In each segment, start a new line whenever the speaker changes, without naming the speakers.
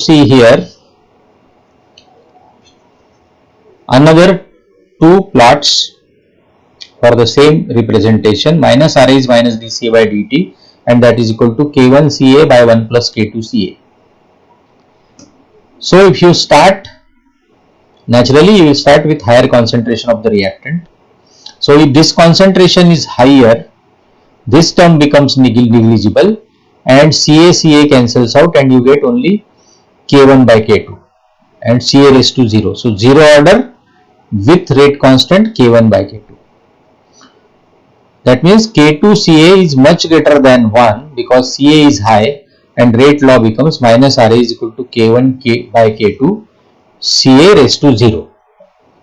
see here another two plots for the same representation. Minus Ra is minus dCA by dt, and that is equal to K1 Ca by 1 plus K2 Ca. So if you start, naturally you will start with higher concentration of the reactant. So if this concentration is higher, this term becomes negligible and Ca cancels out and you get only K1 by K2 and Ca raised to 0. So 0 order with rate constant K1 by K2. That means K2 Ca is much greater than 1 because Ca is high and rate law becomes minus Ra is equal to K1 by K2 Ca raised to 0,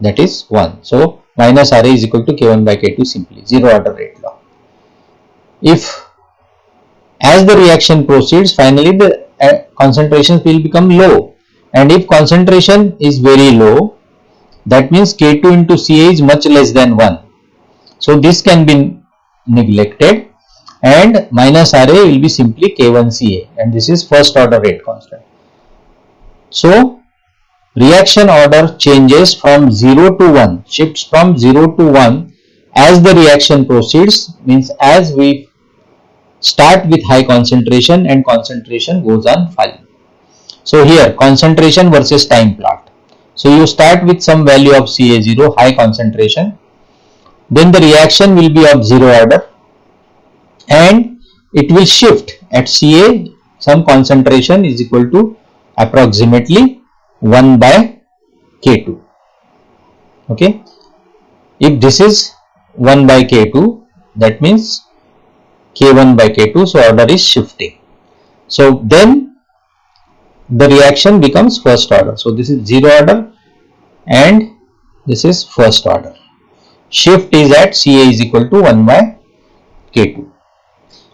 that is 1. So minus Ra is equal to K1 by K2 simply, 0 order rate law. If as the reaction proceeds, finally the concentrations will become low, and if concentration is very low, that means K2 into Ca is much less than 1. So this can be neglected and minus Ra will be simply K1 Ca, and this is first order rate constant. So reaction order changes from 0 to 1, shifts from 0 to 1 as the reaction proceeds, means as we start with high concentration and concentration goes on falling. So here concentration versus time plot. So you start with some value of Ca0, high concentration, then the reaction will be of 0 order and it will shift at Ca, some concentration is equal to approximately 1 by K2. Okay, if this is 1 by K2, that means K1 by K2, so order is shifting. So then the reaction becomes first order. So this is 0 order and this is first order. Shift is at Ca is equal to 1 by K2.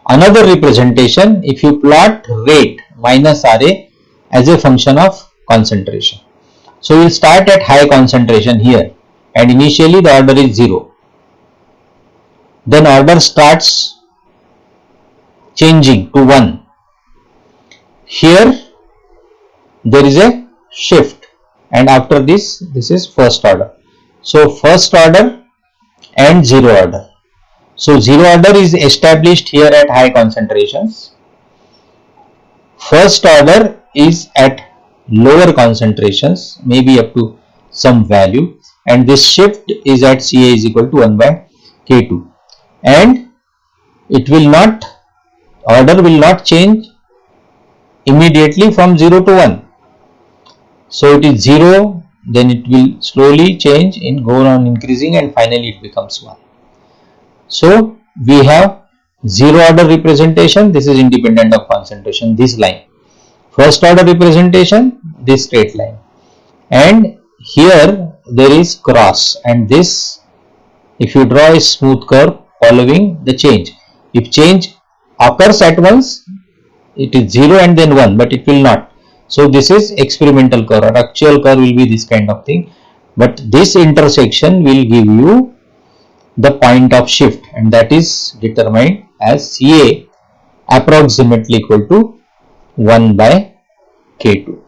Another representation, if you plot rate minus Ra as a function of concentration. So you will start at high concentration here and initially the order is 0. Then order starts changing to 1. Here there is a shift and after this is first order. So first order and 0 order. So 0 order is established here at high concentrations. First order is at lower concentrations, maybe up to some value, and this shift is at Ca is equal to 1 by K2, and it will not, order will not change immediately from 0 to 1. So it is 0, then it will slowly change in go on increasing and finally it becomes 1. So we have 0 order representation, this is independent of concentration, this line. First order representation, this straight line, and here there is cross, and this, if you draw a smooth curve following the change, if change occurs at once, it is 0 and then 1, but it will not. So this is experimental curve, or actual curve will be this kind of thing, but this intersection will give you the point of shift, and that is determined as Ca approximately equal to 1 by K2.